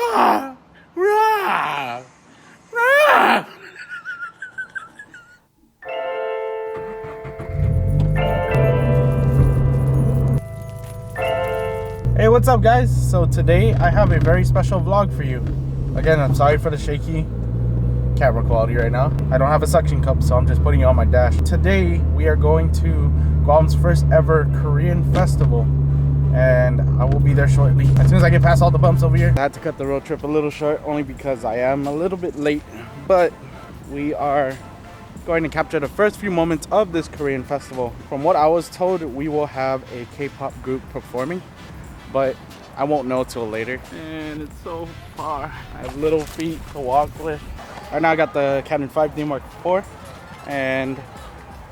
Rah! Rah! Rah! Hey, what's up guys? So today I have a very special vlog for you. Again, I'm sorry for the shaky camera quality right now. I don't have a suction cup, so I'm just putting it on my dash. Today we are going to Guam's first ever Korean festival, and I will be there shortly. As soon as I get past all the bumps over here. I had to cut the road trip a little short only because I am a little bit late, but we are going to capture the first few moments of this Korean festival. From what I was told, we will have a K-pop group performing, but I won't know till later. And it's so far. I have little feet to walk with. Right now I got the Canon 5D Mark IV, and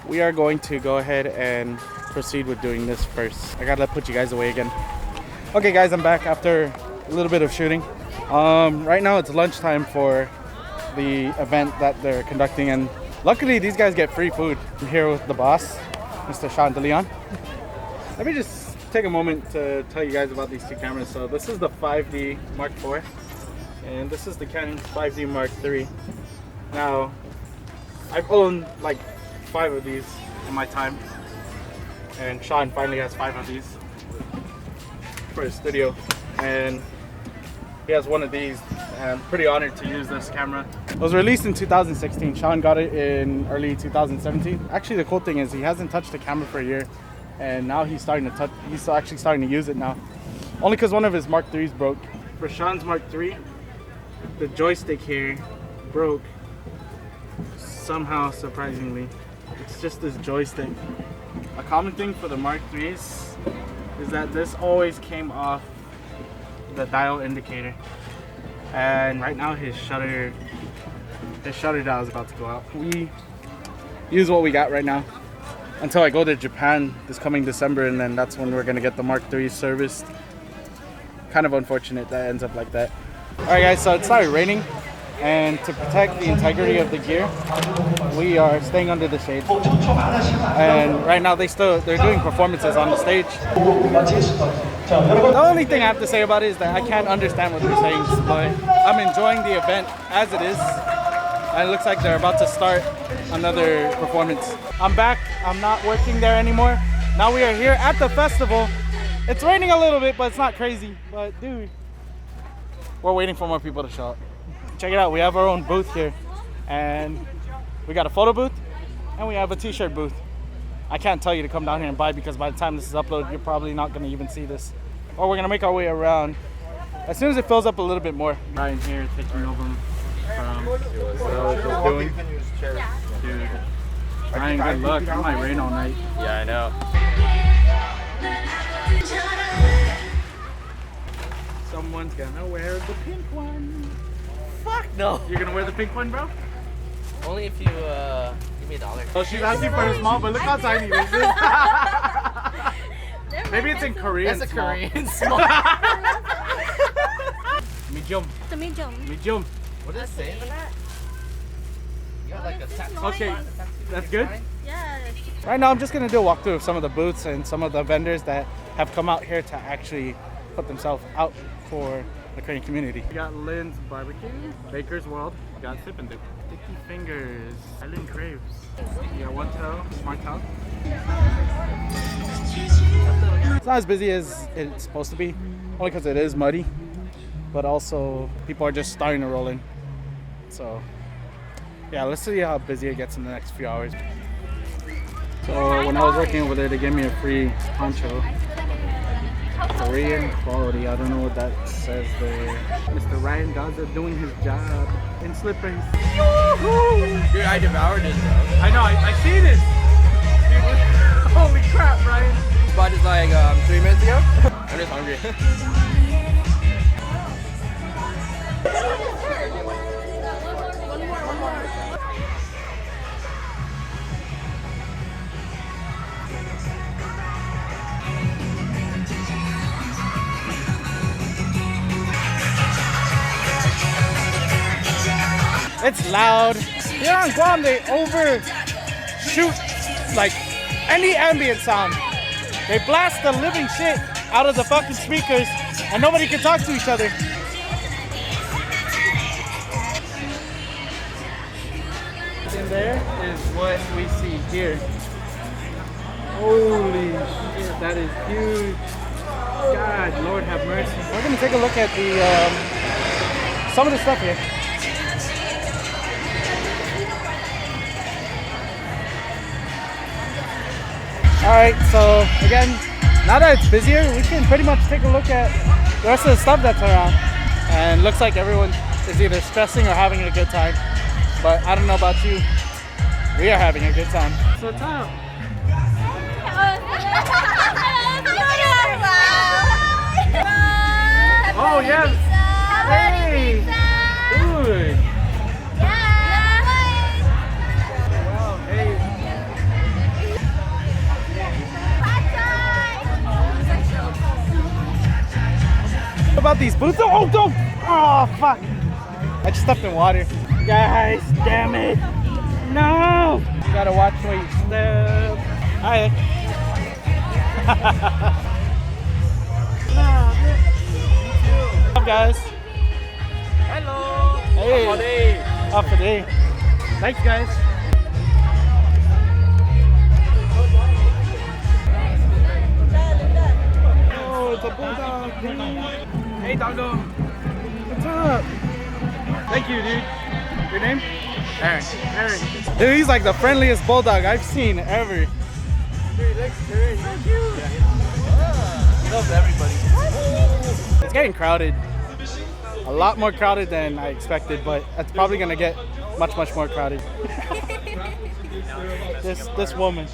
we are going to go ahead and proceed with doing this first. I gotta put you guys away again. Okay guys, I'm back after a little bit of shooting. Right now it's lunchtime for the event that they're conducting, and luckily these guys get free food. I'm here with the boss, Mr. Sean DeLeon. Let me just take a moment to tell you guys about these two cameras. So this is the 5D Mark IV, and this is the Canon 5D Mark III. Now, I've owned like 5 of these in my time, and Sean finally has 5 of these for his studio, and he has one of these, and I'm pretty honored to use this camera. It was released in 2016. Sean got it in early 2017. Actually, the cool thing is he hasn't touched the camera for a year, and now he's actually starting to use it now. Only because one of his Mark IIIs broke. For Sean's Mark III, the joystick here broke somehow, surprisingly. It's just this joystick. A common thing for the Mark IIIs is that this always came off the dial indicator, and right now his shutter dial is about to go out. We use what we got right now until I go to Japan this coming December, and then that's when we're gonna get the Mark III serviced. Kind of unfortunate that ends up like that. Alright guys, so it started raining, and to protect the integrity of the gear, we are staying under the shade. And right now they're doing performances on the stage. The only thing I have to say about it is that I can't understand what they're saying, but I'm enjoying the event as it is. And it looks like they're about to start another performance. I'm back. I'm not working there anymore. Now we are here at the festival. It's raining a little bit, but it's not crazy. But dude, we're waiting for more people to show up. Check it out. We have our own booth here, and we got a photo booth, and we have a t-shirt booth. I can't tell you to come down here and buy, because by the time this is uploaded, you're probably not going to even see this. Or we're going to make our way around as soon as it fills up a little bit more. Ryan here taking over from what I was doing. Dude, Ryan, good luck. It might rain all night. Yeah, I know. Someone's gonna wear the pink one. Fuck no. You're gonna wear the pink one, bro? Only if you give me $1. Oh, she's asking for the small, but look how tiny this is. Maybe it's in Korean. That's a small. Korean small. Medium. It's a medium. Medium. What does it say for that? You got like a tattoo. Okay, that's good. Yes. Right now I'm just gonna do a walkthrough of some of the booths and some of the vendors that have come out here to actually put themselves out for the Korean community. We got Lynn's Barbecue, Baker's World, we got Sip and Dip, Sticky Fingers, Island Craves, we got One Toe, Smart Toe. It's not as busy as it's supposed to be, only because it is muddy, but also people are just starting to roll in. So yeah, let's see how busy it gets in the next few hours. So when I was working over there, they gave me a free poncho. Korean quality, I don't know what that says there. Mr. Ryan Gaza doing his job in slippers. Dude, I devoured it though. I know, I see this. Dude, holy crap, Ryan. Bought this like 3 minutes ago. I'm just hungry. It's loud. Here on Guam, they overshoot like any ambient sound. They blast the living shit out of the fucking speakers, and nobody can talk to each other. in there is what we see here. Holy shit, that is huge. God, Lord have mercy. We're gonna take a look at the some of the stuff here. Alright, so again, now that it's busier, we can pretty much take a look at the rest of the stuff that's around. And looks like everyone is either stressing or having a good time. But I don't know about you, we are having a good time. So Tom. Oh yes! Hey! Good! Wow, hey! What about these boots? Oh, don't! Oh, fuck! I just stepped in water. Guys, damn it! No! You gotta watch where you step. Hi. What's up, guys? Hello. Hey. Up for day. Thanks, guys. Oh, it's a bulldog. Hey, doggo. What's up? Thank you, dude. Your name? Aaron. Aaron. Dude, he's like the friendliest bulldog I've seen ever. Dude, he looks great. So cute. He loves everybody. It's getting crowded. A lot more crowded than I expected, but it's probably gonna get much more crowded. This woman.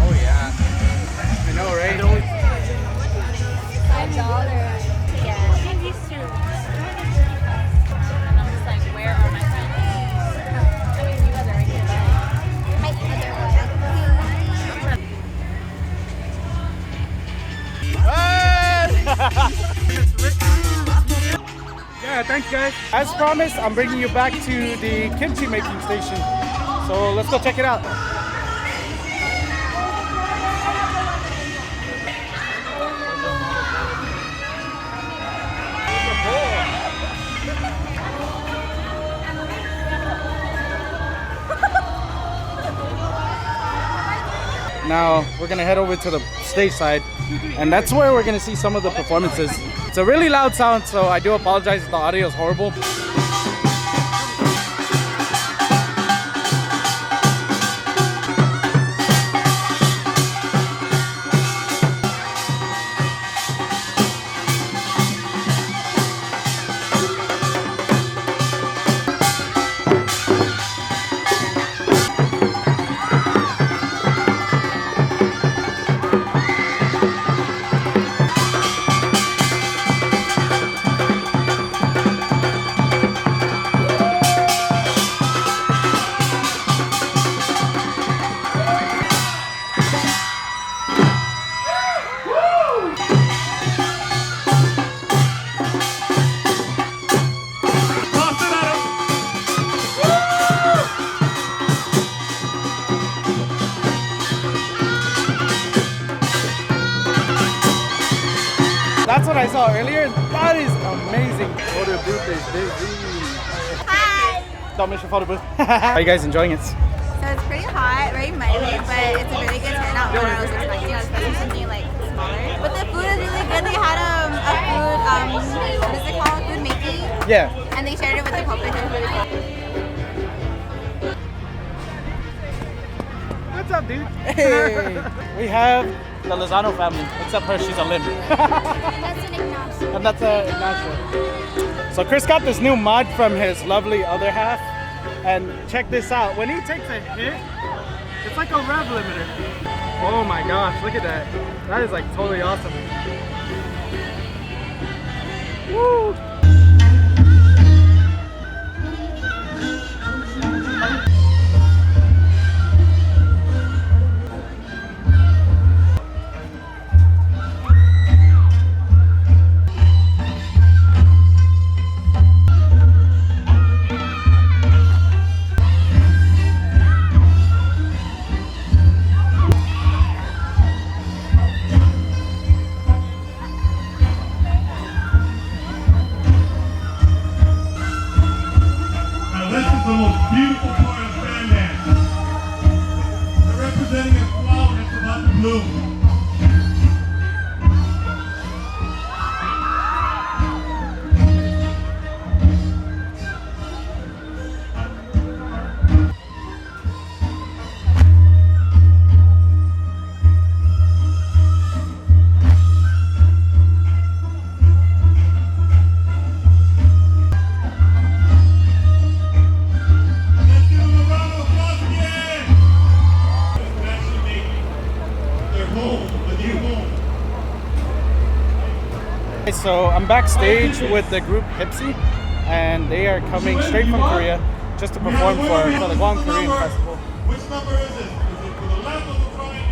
Oh yeah, I know, right? $5. Yeah. These two. And I'm just like, where are my friends? I mean, you guys are right here, but my Yeah, thanks guys. As promised, I'm bringing you back to the kimchi making station. So let's go check it out. Now we're gonna head over to the stage side, and that's where we're gonna see some of the performances. It's a really loud sound, so I do apologize if the audio is horrible. That's what I saw earlier. That is amazing. Photo booth is busy. Hi! Don't miss your photo booth. How are you guys enjoying it? So it's pretty hot, very muddy, but it's a really good turnout for what I was expecting. I was expecting something like smaller. But the food is really good. They had a food, what is it called? Food making. Yeah. And they shared it with the public. It was really cool. What's up, dude? Hey. We have the Lozano family, except her, she's a limb. That's an Ignacio. And that's a Ignacio. So Chris got this new mod from his lovely other half. And check this out. When he takes a hit, it's like a rev limiter. Oh my gosh, look at that. That is like totally awesome. Woo! the most beautiful part of fan dance. They're representing a flower that's about to bloom. So I'm backstage with the group Hipsy, and they are coming straight from Korea just to perform for the Guam Korean Festival. Which number is it? Is it for the left or the right?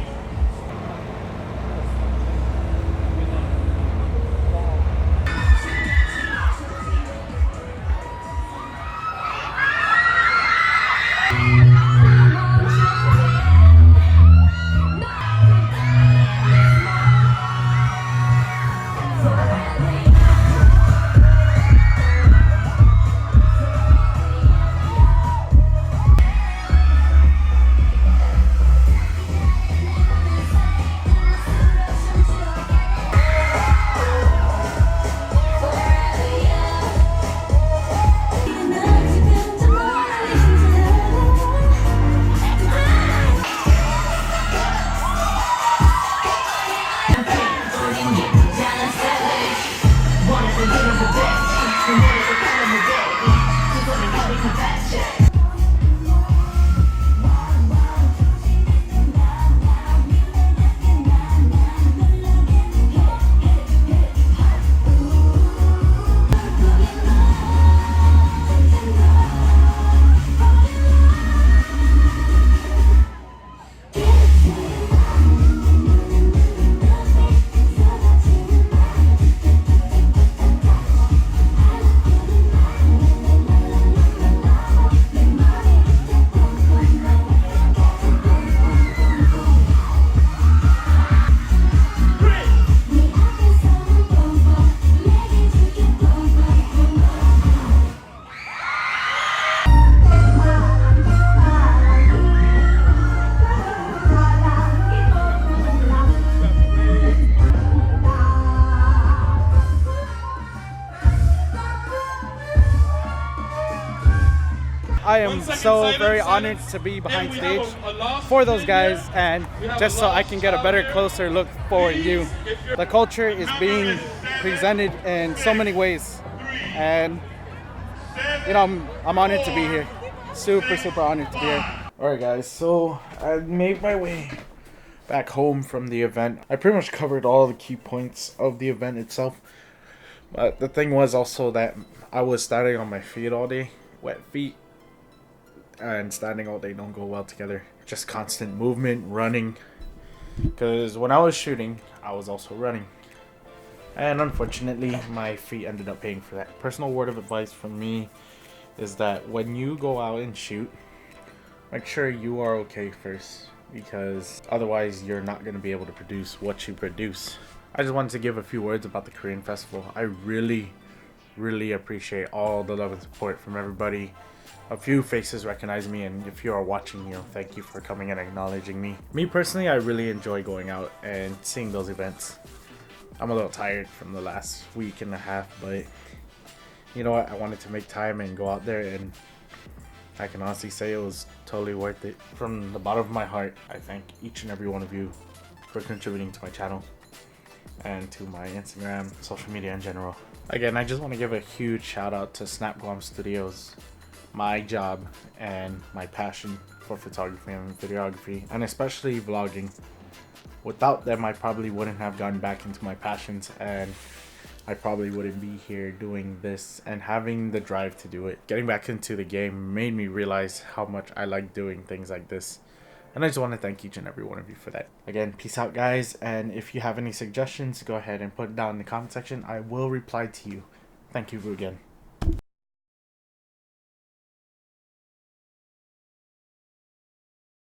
I am so very honored to be behind stage for those guys, and just so I can get a better, closer look for you. The culture is being presented in so many ways, and you know, I'm honored to be here. Super honored to be here. Alright guys, so I made my way back home from the event. I pretty much covered all the key points of the event itself, but the thing was also that I was standing on my feet all day. Wet feet and standing all day don't go well together. Just constant movement, running, because when I was shooting I was also running, and unfortunately my feet ended up paying for that. Personal word of advice from me is that when you go out and shoot, make sure you are okay first, because otherwise you're not going to be able to produce what you produce. I just wanted to give a few words about the Korean festival. I really appreciate all the love and support from everybody. A few faces recognize me, and if you are watching, you know, thank you for coming and acknowledging me. Me personally, I really enjoy going out and seeing those events. I'm a little tired from the last week and a half, but you know what, I wanted to make time and go out there, and I can honestly say it was totally worth it. From the bottom of my heart, I thank each and every one of you for contributing to my channel and to my Instagram, social media in general. Again, I just want to give a huge shout out to Snap Guam Studios, my job and my passion for photography and videography, and especially vlogging. Without them, I probably wouldn't have gotten back into my passions, and I probably wouldn't be here doing this and having the drive to do it. Getting back into the game made me realize how much I like doing things like this, and I just want to thank each and every one of you for that. Again, peace out guys, and if you have any suggestions, go ahead and put it down in the comment section. I will reply to you. Thank you again.